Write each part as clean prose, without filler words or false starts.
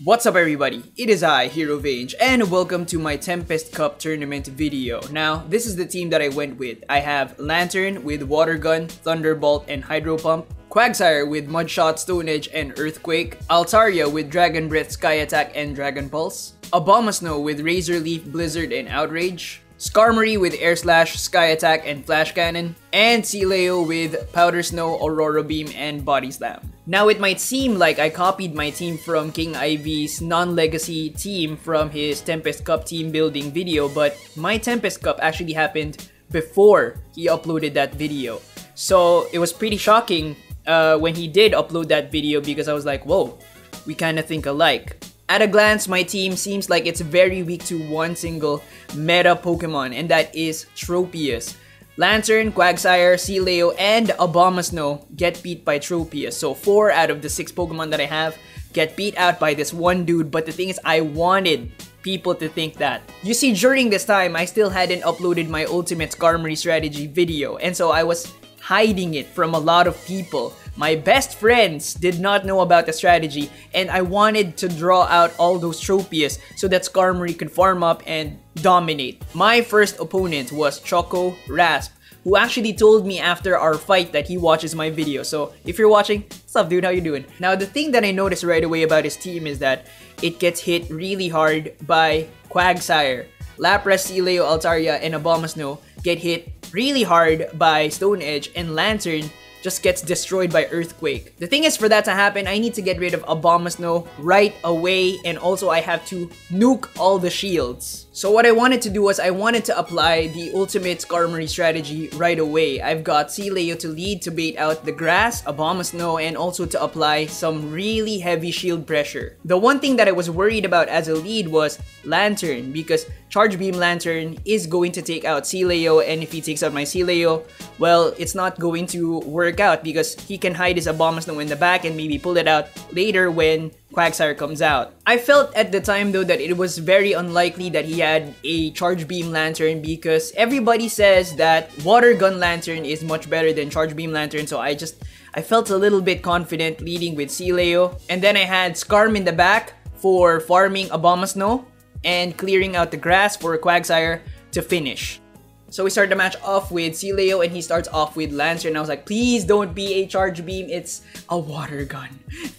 What's up everybody, it is I, Hero Vange, and welcome to my Tempest Cup tournament video. Now, this is the team that I went with. I have Lantern with Water Gun, Thunderbolt, and Hydro Pump, Quagsire with Mudshot, Stone Edge, and Earthquake, Altaria with Dragon Breath, Sky Attack, and Dragon Pulse, Abomasnow with Razor Leaf, Blizzard, and Outrage, Skarmory with Air Slash, Sky Attack, and Flash Cannon, and Steelix with Powder Snow, Aurora Beam, and Body Slam. Now, it might seem like I copied my team from King Ivy's non-legacy team from his Tempest Cup team building video, but my Tempest Cup actually happened before he uploaded that video. So it was pretty shocking when he did upload that video because I was like, whoa, we kind of think alike. At a glance, my team seems like it's very weak to one single meta Pokemon, and that is Tropius. Lantern, Quagsire, Steelix, and Abomasnow get beat by Tropius. So 4 out of the 6 Pokemon that I have get beat out by this one dude. But the thing is, I wanted people to think that. You see, during this time, I still hadn't uploaded my Ultimate Skarmory strategy video. And so I was hiding it from a lot of people. My best friends did not know about the strategy, and I wanted to draw out all those Tropius so that Skarmory could farm up and dominate. My first opponent was Choco Rasp, who actually told me after our fight that he watches my video. So if you're watching, what's up dude, how you doing? Now the thing that I noticed right away about his team is that it gets hit really hard by Quagsire. Lapras, Steelix, Altaria, and Abomasnow get hit really hard by Stone Edge, and Lantern just gets destroyed by Earthquake. The thing is, for that to happen, I need to get rid of Abomasnow right away, and also I have to nuke all the shields. So what I wanted to do was I wanted to apply the Ultimate Skarmory strategy right away. I've got Steelix to lead to bait out the grass, Abomasnow, and also to apply some really heavy shield pressure. The one thing that I was worried about as a lead was Lantern, because Charge Beam Lantern is going to take out Steelix, and if he takes out my Steelix, well, it's not going to work out because he can hide his Abomasnow in the back and maybe pull it out later when Quagsire comes out. I felt at the time though that it was very unlikely that he had a Charge Beam Lantern because everybody says that Water Gun Lantern is much better than Charge Beam Lantern, so I felt a little bit confident leading with Steelix. And then I had Skarm in the back for farming Abomasnow and clearing out the grass for Quagsire to finish. So we start the match off with Steelix, and he starts off with Lantern. I was like, please don't be a Charge Beam, it's a Water Gun.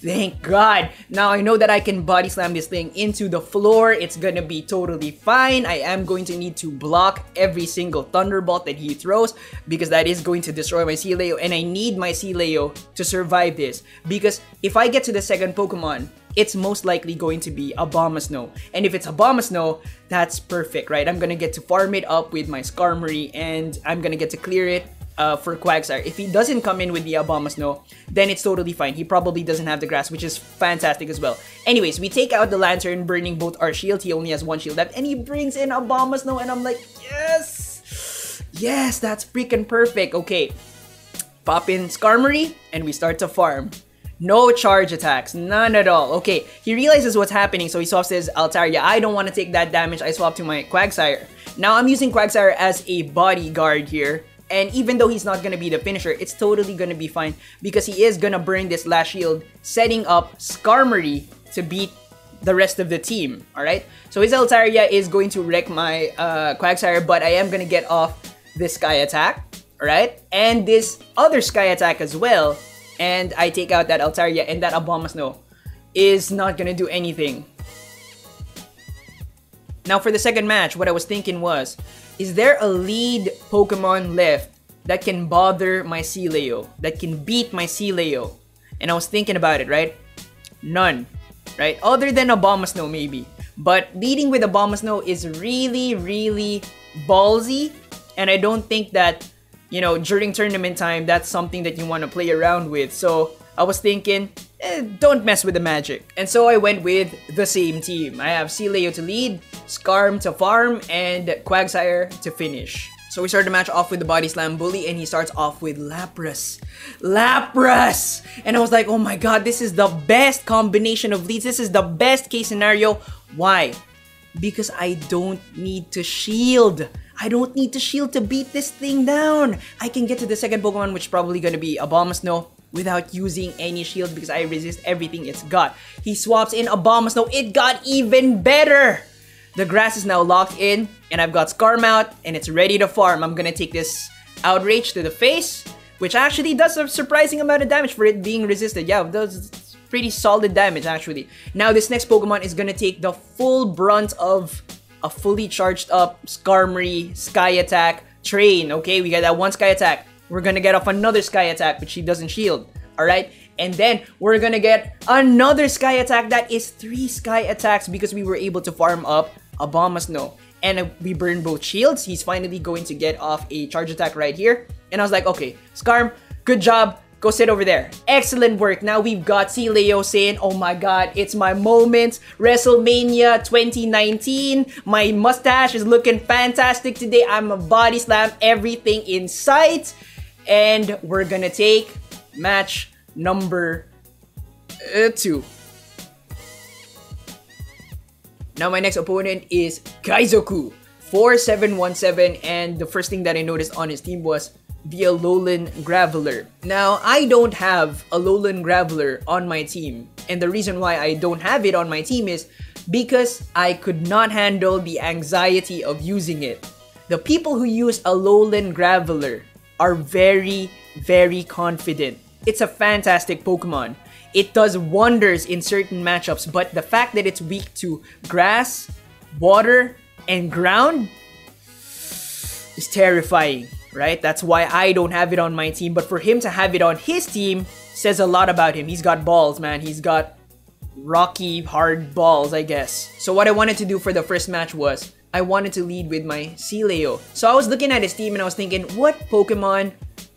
Thank God. Now I know that I can Body Slam this thing into the floor. It's gonna be totally fine. I am going to need to block every single Thunderbolt that he throws because that is going to destroy my Steelix, and I need my Steelix to survive this because if I get to the second Pokemon, it's most likely going to be Abomasnow. And if it's Abomasnow, that's perfect, right? I'm gonna get to farm it up with my Skarmory, and I'm gonna get to clear it for Quagsire. If he doesn't come in with the Abomasnow, then it's totally fine. He probably doesn't have the grass, which is fantastic as well. Anyways, we take out the Lantern, burning both our shield. He only has 1 shield left, and he brings in Abomasnow, and I'm like, yes! Yes, that's freaking perfect. Okay, pop in Skarmory, and we start to farm. No charge attacks, none at all. Okay, he realizes what's happening, so he swaps his Altaria. I don't want to take that damage. I swap to my Quagsire. Now I'm using Quagsire as a bodyguard here, and even though he's not going to be the finisher, it's totally going to be fine because he is going to burn this last shield, setting up Skarmory to beat the rest of the team, alright? So his Altaria is going to wreck my Quagsire, but I am going to get off this Sky Attack, alright? And this other Sky Attack as well. And I take out that Altaria, and that Abomasnow is not gonna do anything. Now for the second match, what I was thinking was, is there a lead Pokemon left that can bother my Steelix, that can beat my Steelix? And I was thinking about it, right? None, right? Other than Abomasnow maybe. But leading with Abomasnow is really, really ballsy, and I don't think that, you know, during tournament time, that's something that you want to play around with. So I was thinking, don't mess with the magic. And so I went with the same team. I have Steelix to lead, Skarm to farm, and Quagsire to finish. So we start the match off with the Body Slam Bully, and he starts off with Lapras. Lapras! And I was like, oh my god, this is the best combination of leads. This is the best case scenario. Why? Because I don't need to shield. I don't need to shield to beat this thing down. I can get to the second Pokemon, which is probably going to be Abomasnow. without using any shield because I resist everything it's got. He swaps in Abomasnow. It got even better. The grass is now locked in, and I've got Skarmory, and it's ready to farm. I'm gonna take this Outrage to the face, which actually does a surprising amount of damage for it being resisted. Yeah, it does pretty solid damage actually. Now this next Pokemon is gonna take the full brunt of a fully charged up Skarmory Sky Attack train. Okay, we got that one Sky Attack. We're gonna get off another Sky Attack, but she doesn't shield. Alright, and then we're gonna get another Sky Attack that is 3 Sky Attacks because we were able to farm up Abomasnow. And we burned both shields. He's finally going to get off a charge attack right here. And I was like, okay, Skarm, good job. Go sit over there. Excellent work. Now we've got Leo saying, oh my god, it's my moment. WrestleMania 2019. My mustache is looking fantastic today. I'm a body slam everything in sight. And we're gonna take match number 2. Now my next opponent is Kaizoku, 4W-1L, and the first thing that I noticed on his team was the Alolan Graveler. Now, I don't have Alolan Graveler on my team, and the reason why I don't have it on my team is because I could not handle the anxiety of using it. The people who use Alolan Graveler are very, very confident. It's a fantastic Pokemon. It does wonders in certain matchups, but the fact that it's weak to grass, water, and ground is terrifying, right? That's why I don't have it on my team, but for him to have it on his team says a lot about him. He's got balls, man. He's got rocky, hard balls, I guess. So what I wanted to do for the first match was I wanted to lead with my Leo. So I was looking at his team and I was thinking, what Pokemon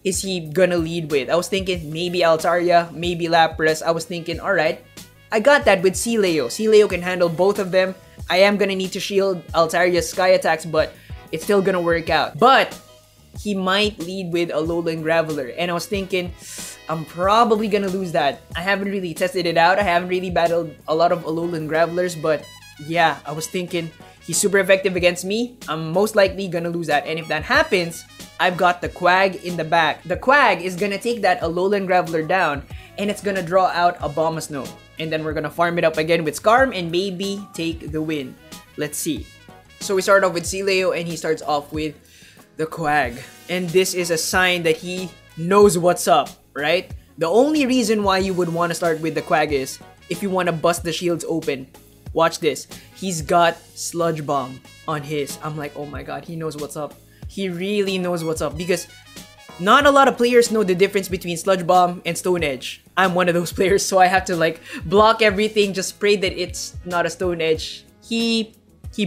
is he gonna lead with? I was thinking maybe Altaria, maybe Lapras. I was thinking, alright, I got that with Leo. Leo can handle both of them. I am gonna need to shield Altaria's Sky Attacks, but it's still gonna work out. But he might lead with Alolan Graveler, and I was thinking, I'm probably gonna lose that. I haven't really tested it out. I haven't really battled a lot of Alolan Gravelers, but yeah, I was thinking he's super effective against me. I'm most likely gonna lose that, and if that happens, I've got the Quag in the back. The Quag is gonna take that Alolan Graveler down, and it's gonna draw out Abomasnow. And then we're gonna farm it up again with Skarm and maybe take the win. Let's see. So we start off with Leo, and he starts off with the Quag. And this is a sign that he knows what's up, right? The only reason why you would want to start with the Quag is if you want to bust the shields open. Watch this. He's got Sludge Bomb on his. I'm like, oh my god, he knows what's up. He really knows what's up because not a lot of players know the difference between Sludge Bomb and Stone Edge. I'm one of those players, so I have to like block everything, just pray that it's not a Stone Edge. He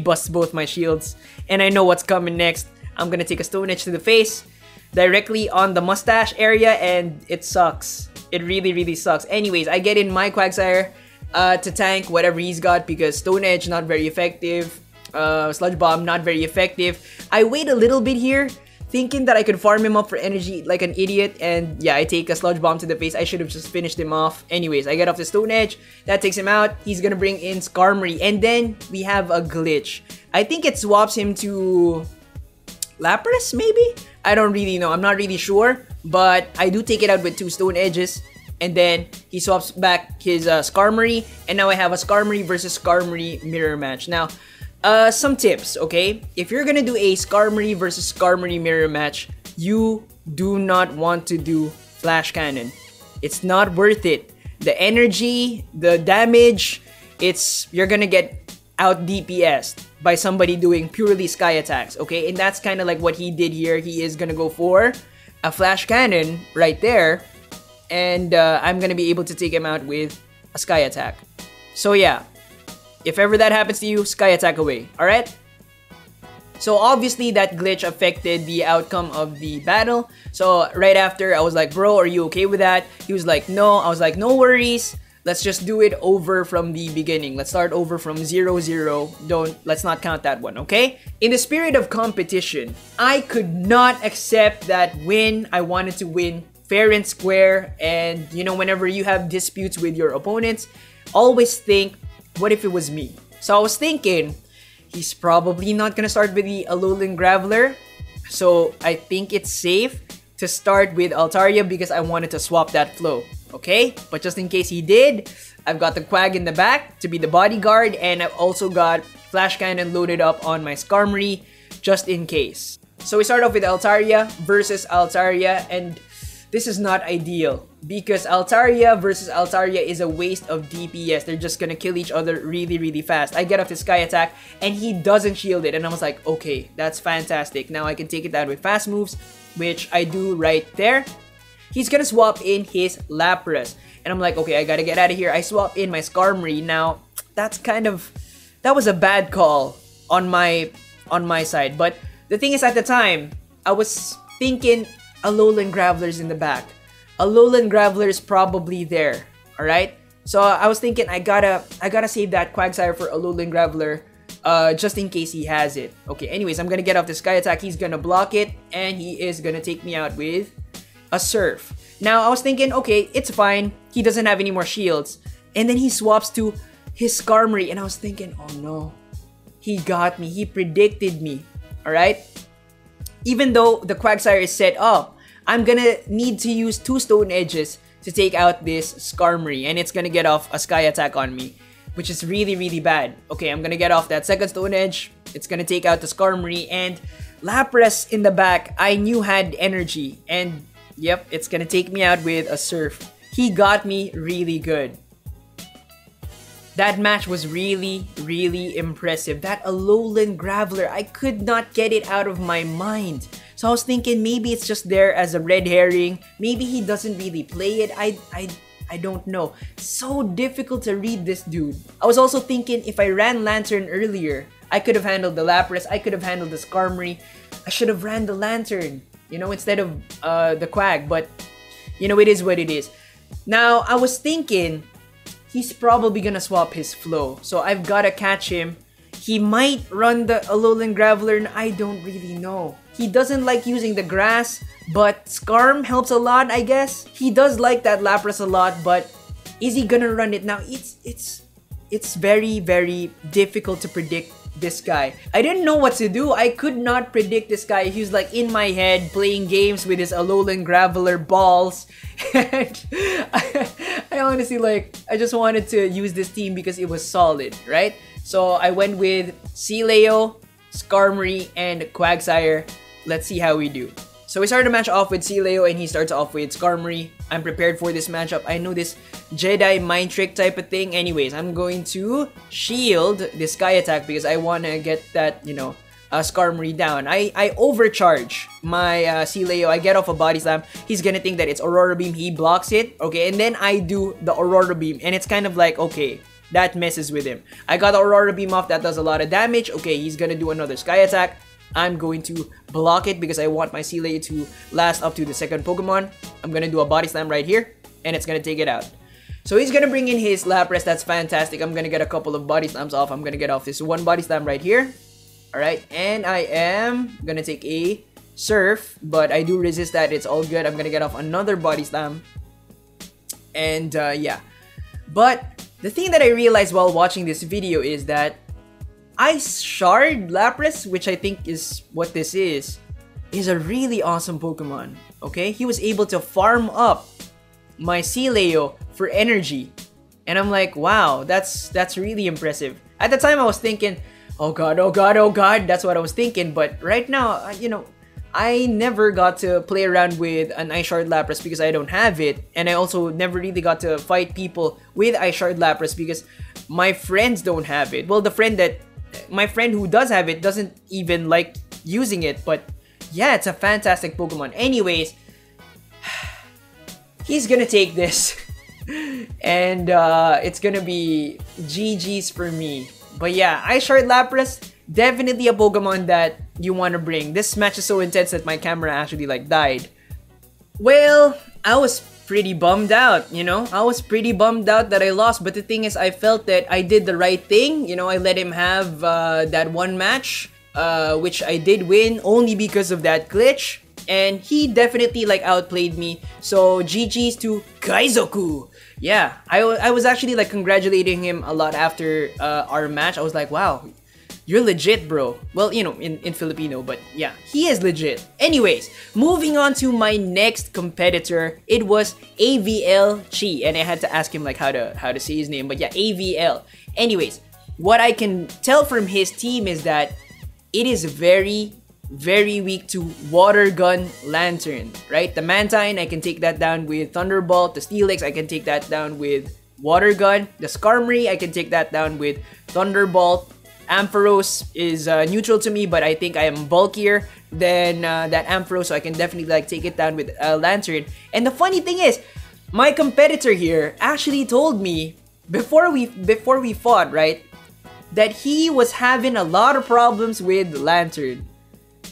busts both my shields, and I know what's coming next. I'm gonna take a Stone Edge to the face, directly on the mustache area, and it sucks. It really, really sucks. Anyways, I get in my Quagsire to tank whatever he's got because Stone Edge not very effective. Sludge Bomb not very effective. I wait a little bit here, thinking that I could farm him up for energy like an idiot, and yeah, I take a Sludge Bomb to the face. I should have just finished him off. Anyways, I get off the Stone Edge. That takes him out. He's gonna bring in Skarmory, and then we have a glitch. I think it swaps him to Lapras, maybe? I don't really know. I'm not really sure, but I do take it out with 2 Stone Edges. And then he swaps back his Skarmory, and now I have a Skarmory versus Skarmory mirror match. Now, some tips, okay? If you're gonna do a Skarmory versus Skarmory mirror match, you do not want to do Flash Cannon. It's not worth it. The energy, the damage, you're gonna get out DPS'd by somebody doing purely Sky Attacks, okay? And that's kind of like what he did here. He is gonna go for a Flash Cannon right there, and I'm gonna be able to take him out with a Sky Attack. So yeah, if ever that happens to you, Sky Attack away, alright? So obviously that glitch affected the outcome of the battle. So right after, I was like, bro, are you okay with that? He was like, no. I was like, no worries. Let's just do it over from the beginning. Let's start over from 0-0. Let's not count that one, okay? In the spirit of competition, I could not accept that win. I wanted to win fair and square. And you know, whenever you have disputes with your opponents, always think, what if it was me? So I was thinking, he's probably not gonna start with the Alolan Graveler. So I think it's safe to start with Altaria because I wanted to swap that flow, okay? But just in case he did, I've got the Quag in the back to be the bodyguard, and I've also got Flash Cannon loaded up on my Skarmory just in case. So we start off with Altaria versus Altaria, and this is not ideal because Altaria versus Altaria is a waste of DPS. They're just gonna kill each other really, really fast. I get off the Sky Attack and he doesn't shield it, and I was like, okay, that's fantastic. Now I can take it down with fast moves, which I do right there. He's gonna swap in his Lapras, and I'm like, okay, I gotta get out of here. I swap in my Skarmory. Now, that was a bad call on my side, but the thing is, at the time, I was thinking Alolan Graveler's in the back. Alolan Graveler's probably there, alright? So I was thinking I gotta save that Quagsire for Alolan Graveler just in case he has it. Okay, anyways, I'm gonna get off the Sky Attack. He's gonna block it, and he is gonna take me out with a Surf. Now, I was thinking, okay, it's fine. He doesn't have any more shields. And then he swaps to his Skarmory, and I was thinking, oh no. He got me. He predicted me, alright? Even though the Quagsire is set up, I'm gonna need to use 2 Stone Edges to take out this Skarmory, and it's gonna get off a Sky Attack on me, which is really, really bad. Okay, I'm gonna get off that second Stone Edge. It's gonna take out the Skarmory, and Lapras in the back, I knew had energy, and yep, it's gonna take me out with a Surf. He got me really good. That match was really, really impressive. That Alolan Graveler, I could not get it out of my mind. So I was thinking maybe it's just there as a red herring. Maybe he doesn't really play it. I don't know. So difficult to read this dude. I was also thinking if I ran Lantern earlier, I could have handled the Lapras. I could have handled the Skarmory. I should have ran the Lantern, you know, instead of the Quag. But, you know, it is what it is. Now, I was thinking he's probably gonna swap his flow. So I've gotta catch him. He might run the Alolan Graveler, and I don't really know. He doesn't like using the grass, but Skarm helps a lot, I guess. He does like that Lapras a lot, but is he gonna run it now? It's very, very difficult to predict this guy. I didn't know what to do. I could not predict this guy. He was like in my head playing games with his Alolan Graveler balls. And I honestly, like, I just wanted to use this team because it was solid, right? So I went with Sealeo, Skarmory, and Quagsire. Let's see how we do. So we started the match off with Sealeo, and he starts off with Skarmory. I'm prepared for this matchup. I know this Jedi mind trick type of thing. Anyways, I'm going to shield the Sky Attack because I want to get that, you know, Skarmory down. I overcharge my Sealeo. I get off a Body Slam. He's gonna think that it's Aurora Beam. He blocks it. Okay, and then I do the Aurora Beam, and it's kind of like, okay, that messes with him. I got the Aurora Beam off. That does a lot of damage. Okay, he's gonna do another Sky Attack. I'm going to block it because I want my Sealeo to last up to the second Pokemon. I'm gonna do a Body Slam right here, and it's gonna take it out. So he's gonna bring in his Lapras. That's fantastic. I'm gonna get a couple of Body Slams off. I'm gonna get off this one Body Slam right here. Alright, and I am gonna take a Surf, but I do resist that. It's all good. I'm gonna get off another Body Slam. And yeah. But the thing that I realized while watching this video is that Ice Shard Lapras, which I think is what this is a really awesome Pokemon. Okay? He was able to farm up my Sealeo for energy. And I'm like, wow, that's really impressive. At the time I was thinking, oh god, oh god, oh god. That's what I was thinking. But right now, you know, I never got to play around with an Ice Shard Lapras because I don't have it. And I also never really got to fight people with Ice Shard Lapras because my friends don't have it. Well, my friend who does have it doesn't even like using it. But yeah, it's a fantastic Pokemon. Anyways, he's gonna take this. And it's gonna be GG's for me. But yeah, Ice Shard Lapras, definitely a Pokemon that you want to bring. This match is so intense that my camera actually like died. Well, I was pretty bummed out, you know? I was pretty bummed out that I lost, but the thing is I felt that I did the right thing. You know, I let him have that one match, which I did win only because of that glitch. And he definitely like outplayed me. So GG's to Kaizoku. Yeah, I was actually like congratulating him a lot after our match. I was like, wow, You're legit, bro. Well, you know, in Filipino, but yeah, he is legit. Anyways, moving on to my next competitor, it was AVL Chi, and I had to ask him like how to say his name, but yeah, AVL. Anyways, what I can tell from his team is that it is very weak to Water Gun Lantern, right? The Mantine, I can take that down with Thunderbolt. The Steelix, I can take that down with Water Gun. The Skarmory, I can take that down with Thunderbolt. Ampharos is neutral to me, but I think I am bulkier than that Ampharos, so I can definitely like take it down with Lantern. And the funny thing is, my competitor here actually told me before we fought, right, that he was having a lot of problems with Lantern.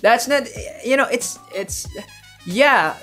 That's not, you know, it's yeah.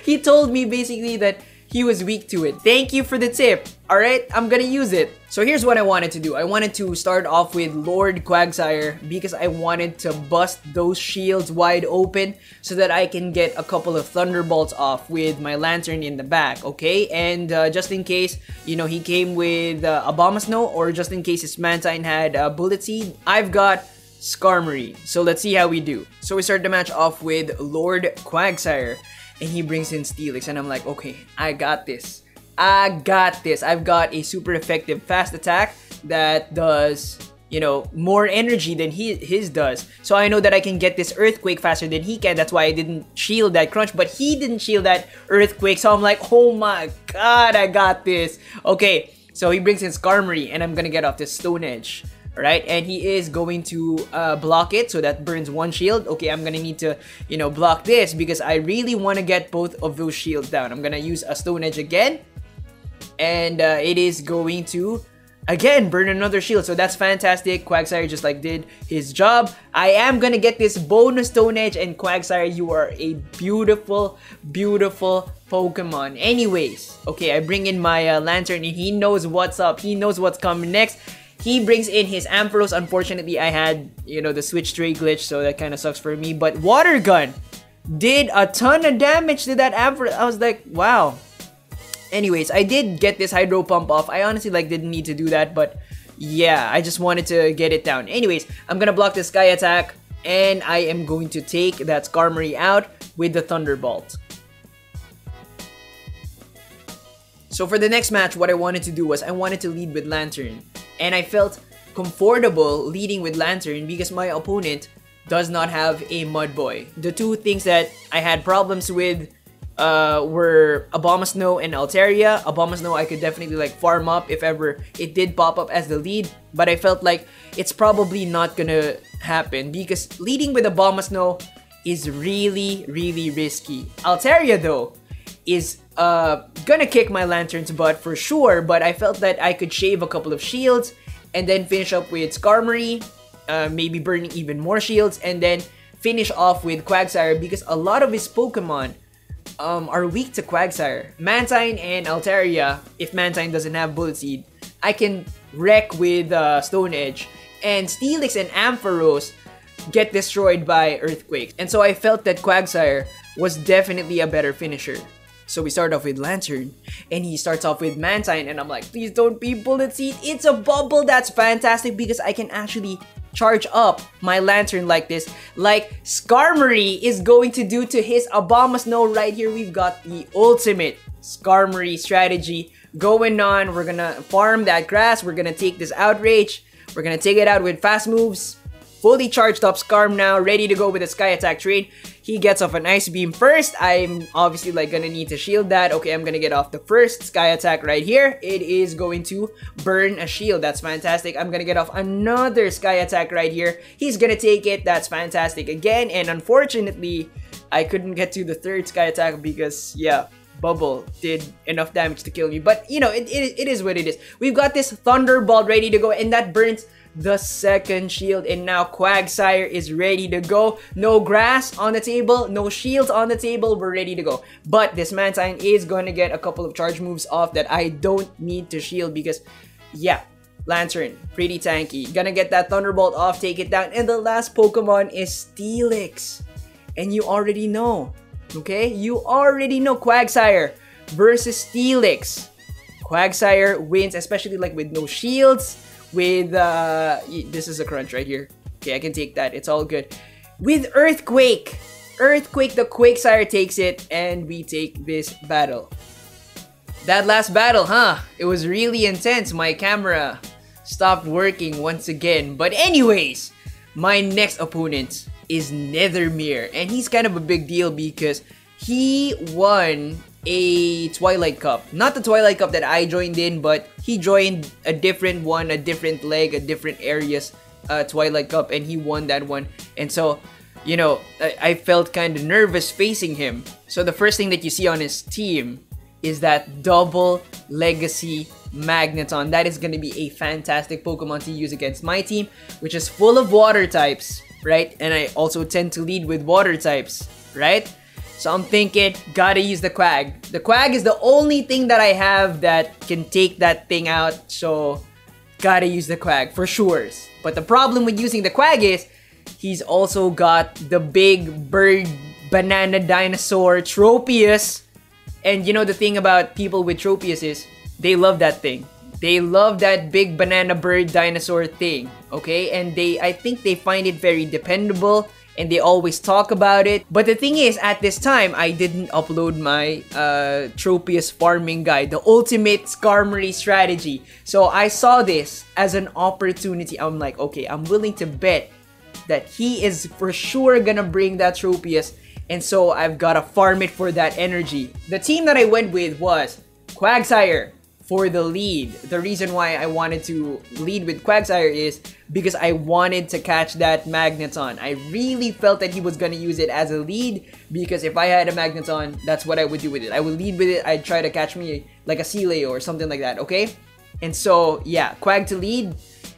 He told me basically that he was weak to it. Thank you for the tip. Alright, I'm gonna use it. So here's what I wanted to do. I wanted to start off with Lord Quagsire because I wanted to bust those shields wide open so that I can get a couple of Thunderbolts off with my Lantern in the back, okay? And just in case, you know, he came with Abomasnow, or just in case his Mantine had Bullet Seed, I've got Skarmory. So let's see how we do. So we start the match off with Lord Quagsire, and he brings in Steelix, and I'm like, okay, I got this. I got this. I've got a super effective fast attack that does, you know, more energy than his does. So I know that I can get this Earthquake faster than he can. That's why I didn't shield that Crunch, but he didn't shield that Earthquake. So I'm like, oh my god, I got this. Okay, so he brings in Skarmory, and I'm gonna get off this Stone Edge. Right, and he is going to block it, so that burns one shield. Okay, I'm gonna need to, you know, block this because I really want to get both of those shields down. I'm gonna use a Stone Edge again, and it is going to again burn another shield. So that's fantastic. Quagsire just like did his job. I am gonna get this bonus Stone Edge, and Quagsire, you are a beautiful Pokemon. Anyways, okay, I bring in my Lantern, and he knows what's up. He knows what's coming next. He brings in his Ampharos. Unfortunately, I had, you know, the Switch Stray glitch, so that kind of sucks for me. But Water Gun did a ton of damage to that Ampharos. I was like, wow. Anyways, I did get this Hydro Pump off. I honestly like didn't need to do that, but yeah, I just wanted to get it down. Anyways, I'm gonna block the Sky Attack, and I am going to take that Skarmory out with the Thunderbolt. So for the next match, what I wanted to do was I wanted to lead with Lantern. And I felt comfortable leading with Lantern because my opponent does not have a Mud Boy. The two things that I had problems with were Abomasnow and Altaria. Abomasnow I could definitely like farm up if ever it did pop up as the lead, but I felt like it's probably not gonna happen because leading with Abomasnow is really risky. Altaria though is gonna kick my Lantern's butt for sure, but I felt that I could shave a couple of shields and then finish up with Skarmory, maybe burning even more shields, and then finish off with Quagsire because a lot of his Pokemon are weak to Quagsire. Mantine and Altaria, if Mantine doesn't have Bullet Seed, I can wreck with Stone Edge, and Steelix and Ampharos get destroyed by Earthquake. And so I felt that Quagsire was definitely a better finisher. So we start off with Lantern, and he starts off with Mantine, and I'm like, please don't be Bullet Seed. It's a bubble. That's fantastic because I can actually charge up my Lantern like this, like Skarmory is going to do to his Abomasnow right here. We've got the ultimate Skarmory strategy going on. We're gonna farm that grass. We're gonna take this Outrage. We're gonna take it out with fast moves. Fully charged up Skarm now, ready to go with a Sky Attack trade. He gets off an Ice Beam first. I'm obviously like gonna need to shield that. Okay, I'm gonna get off the first Sky Attack right here. It is going to burn a shield. That's fantastic. I'm gonna get off another Sky Attack right here. He's gonna take it. That's fantastic again. And unfortunately, I couldn't get to the third Sky Attack because, yeah, Bubble did enough damage to kill me. But, you know, it is what it is. We've got this Thunderbolt ready to go, and that burns the second shield, and now Quagsire is ready to go. No grass on the table, no shields on the table, we're ready to go. But this Mantine is going to get a couple of charge moves off that I don't need to shield because, yeah, Lantern, pretty tanky. Gonna get that Thunderbolt off, take it down, and the last Pokemon is Steelix. And you already know, okay? You already know Quagsire versus Steelix. Quagsire wins, especially like with no shields, with this is a crunch right here. Okay, I can take that. It's all good. With Earthquake. Earthquake, the Quagsire takes it, and we take this battle. That last battle, huh? It was really intense. My camera stopped working once again. But anyways, my next opponent is Nethermere, and he's kind of a big deal because he won a Twilight Cup. Not the Twilight Cup that I joined in, but he joined a different one, a different leg, a different areas Twilight Cup, and he won that one. And so, you know, I felt kind of nervous facing him. So the first thing that you see on his team is that double Legacy Magneton. That is going to be a fantastic Pokemon to use against my team, which is full of water types, right? And I also tend to lead with water types, right? So I'm thinking, gotta use the Quag. The Quag is the only thing that I have that can take that thing out, so gotta use the Quag for sure. But the problem with using the Quag is, he's also got the big bird banana dinosaur Tropius. And you know the thing about people with Tropius is, they love that thing. They love that big banana bird dinosaur thing, okay? And I think they find it very dependable, and they always talk about it. But the thing is, at this time, I didn't upload my Tropius farming guide, the ultimate Skarmory strategy. So I saw this as an opportunity. I'm like, okay, I'm willing to bet that he is for sure gonna bring that Tropius, and so I've gotta farm it for that energy. The team that I went with was Quagsire for the lead. The reason why I wanted to lead with Quagsire is because I wanted to catch that Magneton. I really felt that he was gonna use it as a lead, because if I had a Magneton, that's what I would do with it. I would lead with it, I'd try to catch me like a Sealeo or something like that, okay? And so, yeah, Quag to lead.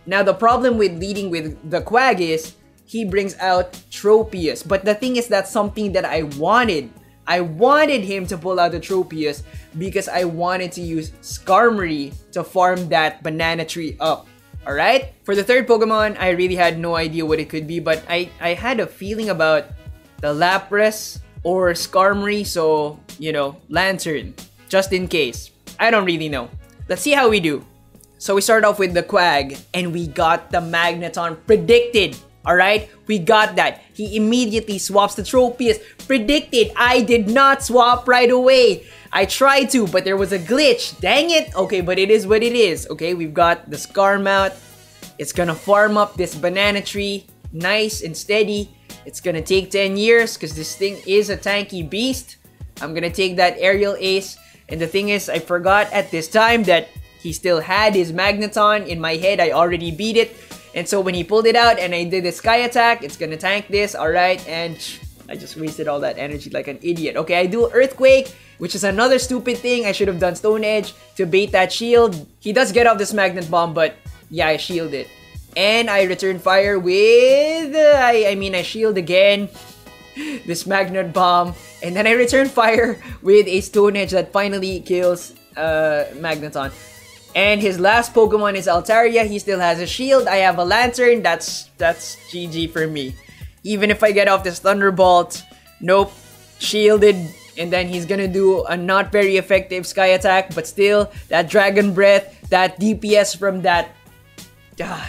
Now, the problem with leading with the Quag is, he brings out Tropius. But the thing is, that's something that I wanted. I wanted him to pull out the Tropius because I wanted to use Skarmory to farm that banana tree up. Alright? For the third Pokemon, I really had no idea what it could be, but I had a feeling about the Lapras or Skarmory, so, you know, Lantern, just in case. I don't really know. Let's see how we do. So we start off with the Quag, and we got the Magneton predicted. Alright, we got that. He immediately swaps the Tropius. Predicted. I did not swap right away. I tried to, but there was a glitch. Dang it. Okay, but it is what it is. Okay, we've got the Skarmory. It's gonna farm up this banana tree. Nice and steady. It's gonna take 10 years because this thing is a tanky beast. I'm gonna take that Aerial Ace. And the thing is, I forgot at this time that he still had his Magneton. In my head, I already beat it. And so when he pulled it out and I did the Sky Attack, it's gonna tank this, alright? And I just wasted all that energy like an idiot. Okay, I do Earthquake, which is another stupid thing. I should have done Stone Edge to bait that shield. He does get off this Magnet Bomb, but yeah, I shield it. And I return fire with... I shield again this Magnet Bomb. And then I return fire with a Stone Edge that finally kills Magneton. And his last Pokemon is Altaria. He still has a shield. I have a Lantern. That's GG for me. Even if I get off this Thunderbolt, nope, shielded. And then he's gonna do a not very effective Sky Attack, but still, that Dragon Breath, that DPS from that,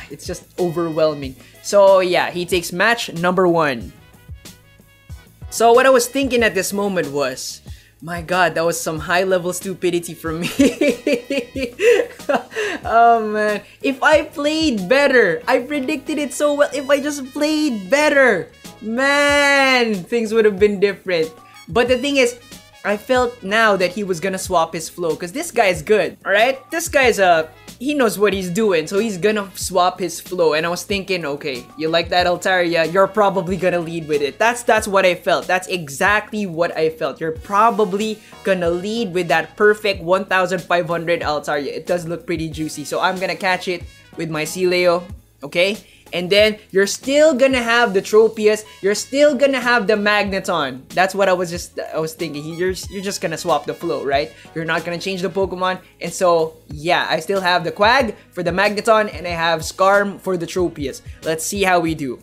it's just overwhelming. So yeah, he takes match number 1. So what I was thinking at this moment was, my god, that was some high-level stupidity from me. Oh man, if I played better, I predicted it so well. If I just played better, man, things would have been different. But the thing is, I felt now that he was gonna swap his flow, because this guy is good, alright? This guy's he knows what he's doing, so he's gonna swap his flow. And I was thinking, okay, you like that Altaria, you're probably gonna lead with it. That's what I felt. That's exactly what I felt. You're probably gonna lead with that perfect 1500 Altaria. It does look pretty juicy, so I'm gonna catch it with my Sealeo, okay? And then you're still gonna have the Tropius. You're still gonna have the Magneton. That's what I was thinking. You're just gonna swap the flow, right? You're not gonna change the Pokemon. And so yeah, I still have the Quag for the Magneton, and I have Skarm for the Tropius. Let's see how we do.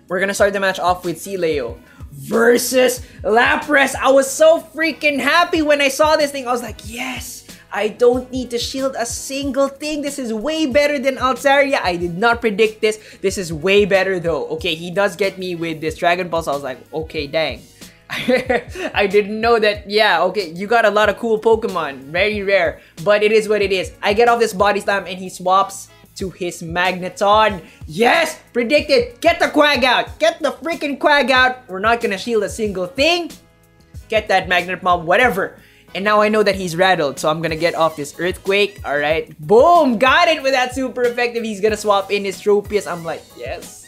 We're gonna start the match off with Sealeo versus Lapras. I was so freaking happy when I saw this thing. I was like, yes, I don't need to shield a single thing. This is way better than Altaria. I did not predict this. This is way better though. Okay, he does get me with this Dragon Pulse. I was like, okay, dang. I didn't know that. Yeah, okay, you got a lot of cool Pokemon. Very rare, but it is what it is. I get off this Body Slam and he swaps to his Magneton. Yes! Predicted! Get the Quag out! Get the freaking Quag out! We're not gonna shield a single thing. Get that Magnet Mob, whatever. And now I know that he's rattled, so I'm gonna get off this Earthquake. Alright. Boom! Got it with that super effective. He's gonna swap in his Tropius. I'm like, yes.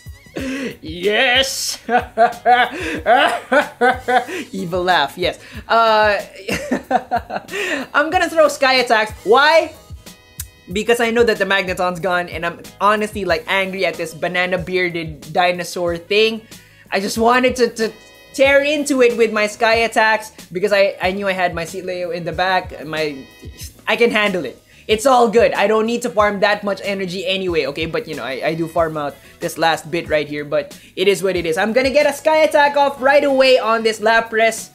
Yes! Evil laugh, yes. I'm gonna throw Sky Attacks. Why? Because I know that the Magneton's gone and I'm honestly like angry at this banana bearded dinosaur thing. I just wanted to tear into it with my Sky Attacks because I knew I had my Steelix in the back. I can handle it. It's all good. I don't need to farm that much energy anyway, okay? But you know, I do farm out this last bit right here, but it is what it is. I'm gonna get a Sky Attack off right away on this Lapras.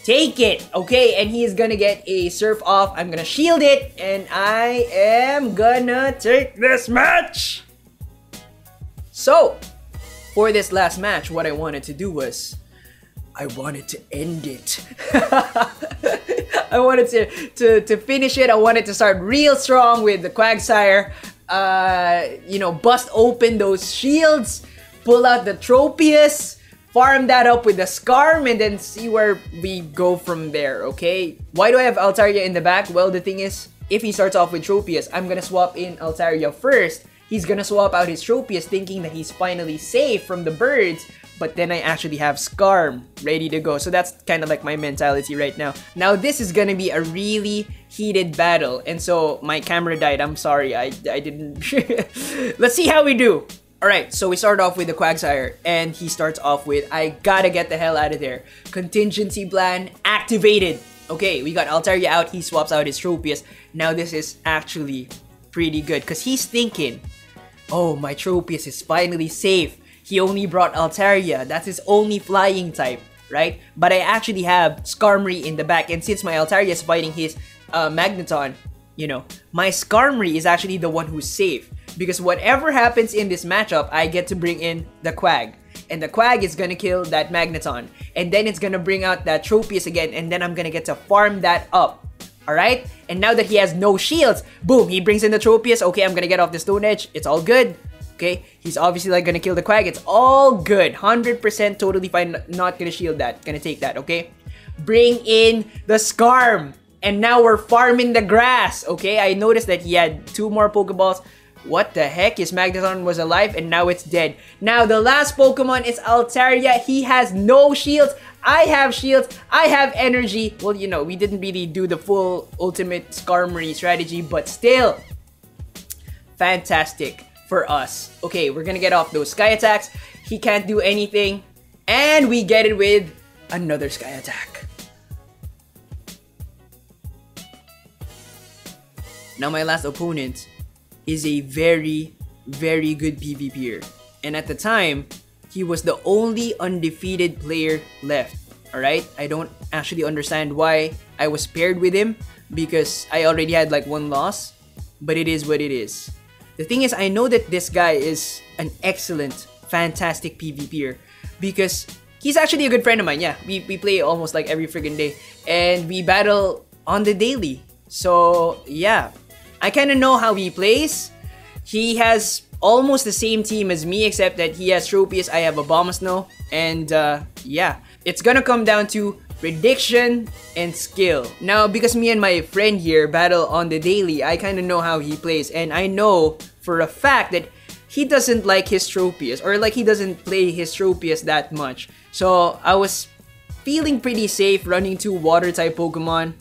Take it, okay? And he is gonna get a Surf off. I'm gonna shield it, and I am gonna take this match. So, for this last match, what I wanted to do was, I wanted to end it. I wanted to finish it. I wanted to start real strong with the Quagsire. You know, bust open those shields, pull out the Tropius, farm that up with the Skarm, and then see where we go from there, okay? Why do I have Altaria in the back? Well, the thing is, if he starts off with Tropius, I'm gonna swap in Altaria first. He's gonna swap out his Tropius thinking that he's finally safe from the birds, but then I actually have Skarm ready to go. So that's kind of like my mentality right now. Now this is gonna be a really heated battle, and so my camera died. I'm sorry, I didn't. Let's see how we do. Alright, so we start off with the Quagsire, and he starts off with, I gotta get the hell out of there. Contingency plan activated. Okay, we got Altaria out, he swaps out his Tropius. Now this is actually pretty good, because he's thinking, oh, my Tropius is finally safe. He only brought Altaria, that's his only flying type, right? But I actually have Skarmory in the back, and since my Altaria is fighting his Magneton, you know, my Skarmory is actually the one who's safe. Because whatever happens in this matchup, I get to bring in the Quag. And the Quag is gonna kill that Magneton. And then it's gonna bring out that Tropius again, and then I'm gonna get to farm that up. Alright? And now that he has no shields, boom, he brings in the Tropius. Okay, I'm gonna get off the Stone Edge. It's all good. Okay, he's obviously like gonna kill the Quag. It's all good. 100% totally fine. Not gonna shield that. Gonna take that, okay? Bring in the Skarm. And now we're farming the grass. Okay, I noticed that he had 2 more Pokeballs. What the heck? His Magneton was alive and now it's dead. Now the last Pokemon is Altaria. He has no shields. I have shields. I have energy. Well, you know, we didn't really do the full ultimate Skarmory strategy, but still, fantastic for us. Okay, we're gonna get off those Sky Attacks. He can't do anything. And we get it with another Sky Attack. Now my last opponent is a very, very good PvPer. And at the time, he was the only undefeated player left. Alright? I don't actually understand why I was paired with him, because I already had like 1 loss. But it is what it is. The thing is, I know that this guy is an excellent, fantastic PvPer, because he's actually a good friend of mine. Yeah, we play almost like every friggin' day. And we battle on the daily. So, yeah. I kind of know how he plays. He has almost the same team as me, except that he has Tropius, I have Abomasnow. And yeah, it's gonna come down to prediction and skill. Now, because me and my friend here battle on the daily, I kind of know how he plays. And I know for a fact that he doesn't like his Tropius, or like he doesn't play his Tropius that much. So I was feeling pretty safe running 2 water type Pokemon.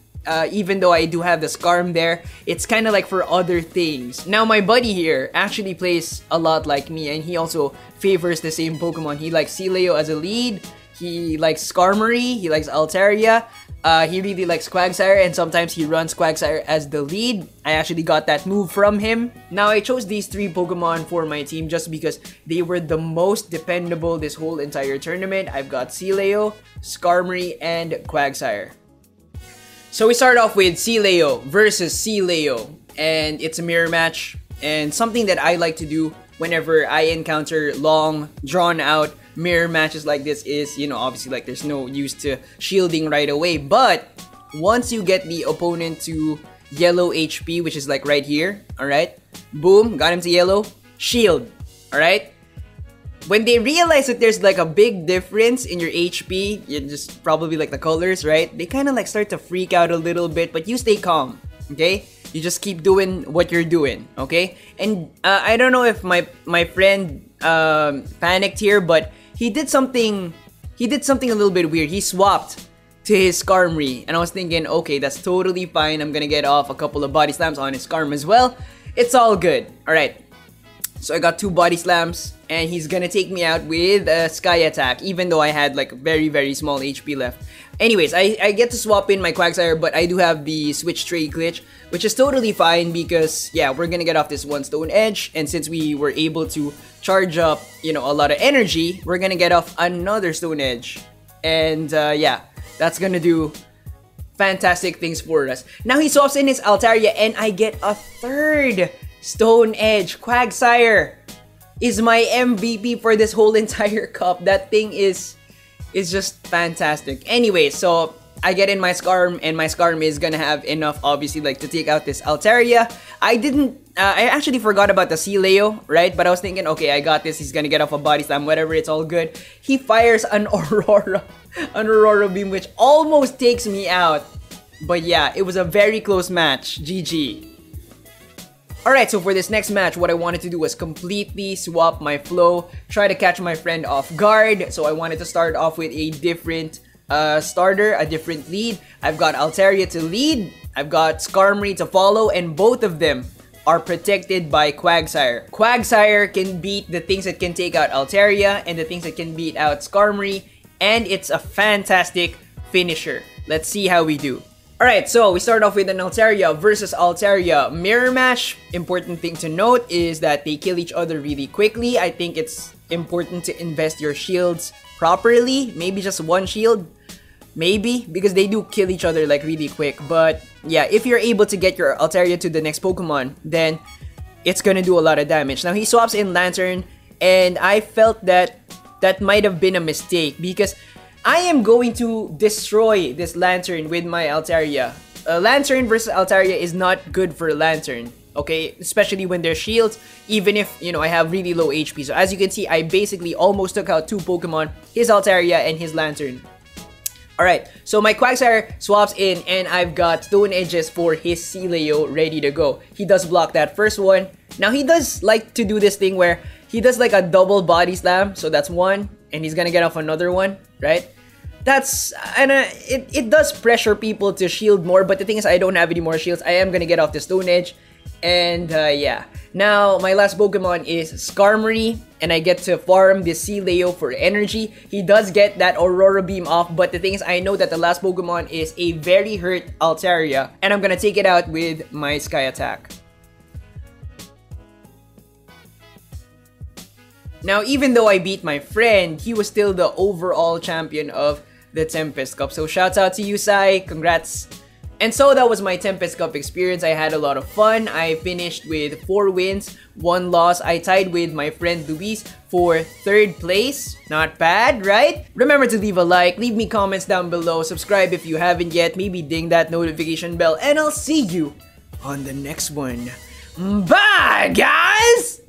Even though I do have the Skarm there, it's kind of like for other things. Now my buddy here actually plays a lot like me, and he also favors the same Pokemon. He likes Steelix as a lead, he likes Skarmory, he likes Altaria, he really likes Quagsire, and sometimes he runs Quagsire as the lead. I actually got that move from him. Now I chose these 3 Pokemon for my team just because they were the most dependable this whole entire tournament. I've got Steelix, Skarmory, and Quagsire. So we start off with Sealeo versus Sealeo, and it's a mirror match. And something that I like to do whenever I encounter long, drawn-out mirror matches like this is, you know, obviously like there's no use to shielding right away. But once you get the opponent to yellow HP, which is like right here, alright? Boom, got him to yellow, shield, alright? When they realize that there's like a big difference in your HP, you just probably like the colors, right? They kind of like start to freak out a little bit, but you stay calm, okay? You just keep doing what you're doing, okay? And I don't know if my friend panicked here, but he did something a little bit weird. He swapped to his Skarmory, and I was thinking, okay, that's totally fine. I'm gonna get off a couple of body slams on his Skarm as well. It's all good, alright. So I got 2 body slams, and he's gonna take me out with a Sky Attack, even though I had like very, very small HP left. Anyways, I get to swap in my Quagsire, but I do have the Switch Trade glitch, which is totally fine because, yeah, we're gonna get off this 1 Stone Edge, and since we were able to charge up, you know, a lot of energy, we're gonna get off another Stone Edge. And, yeah, that's gonna do fantastic things for us. Now he swaps in his Altaria, and I get a 3rd Stone Edge. Quagsire is my MVP for this whole entire cup. That thing is just fantastic. Anyway, so I get in my Skarm, and my Skarm is gonna have enough, obviously, like to take out this Altaria. I actually forgot about the Sealeo, right? But I was thinking, okay, I got this. He's gonna get off a body slam, whatever. It's all good. He fires an Aurora Beam, which almost takes me out. But yeah, it was a very close match. GG. Alright, so for this next match, what I wanted to do was completely swap my flow, try to catch my friend off guard. So I wanted to start off with a different starter, a different lead. I've got Altaria to lead, I've got Skarmory to follow, and both of them are protected by Quagsire. Quagsire can beat the things that can take out Altaria and the things that can beat out Skarmory, and it's a fantastic finisher. Let's see how we do. Alright, so we start off with an Altaria versus Altaria mirror match. Important thing to note is that they kill each other really quickly. I think it's important to invest your shields properly. Maybe just 1 shield. Maybe, because they do kill each other like really quick. But yeah, if you're able to get your Altaria to the next Pokemon, then it's gonna do a lot of damage. Now he swaps in Lantern, and I felt that that might have been a mistake because I am going to destroy this Lantern with my Altaria. Lantern versus Altaria is not good for Lantern, okay? Especially when they're shields, even if, you know, I have really low HP. So as you can see, I basically almost took out 2 Pokemon, his Altaria and his Lantern. Alright, so my Quagsire swaps in, and I've got Stone Edges for his Sealeo ready to go. He does block that first one. Now he does like to do this thing where he does like a double body slam. So that's 1, and he's gonna get off another one, right? That's, and it does pressure people to shield more, but the thing is I don't have any more shields. I am gonna get off the Stone Edge, and yeah. Now my last Pokemon is Skarmory, and I get to farm the Sealeo for energy. He does get that Aurora Beam off, but the thing is I know that the last Pokemon is a very hurt Altaria, and I'm gonna take it out with my Sky Attack. Now, even though I beat my friend, he was still the overall champion of the Tempest Cup. So shouts out to you, Sai. Congrats. And so that was my Tempest Cup experience. I had a lot of fun. I finished with 4 wins, 1 loss. I tied with my friend Luis for 3rd place. Not bad, right? Remember to leave a like, leave me comments down below, subscribe if you haven't yet, maybe ding that notification bell, and I'll see you on the next one. Bye, guys!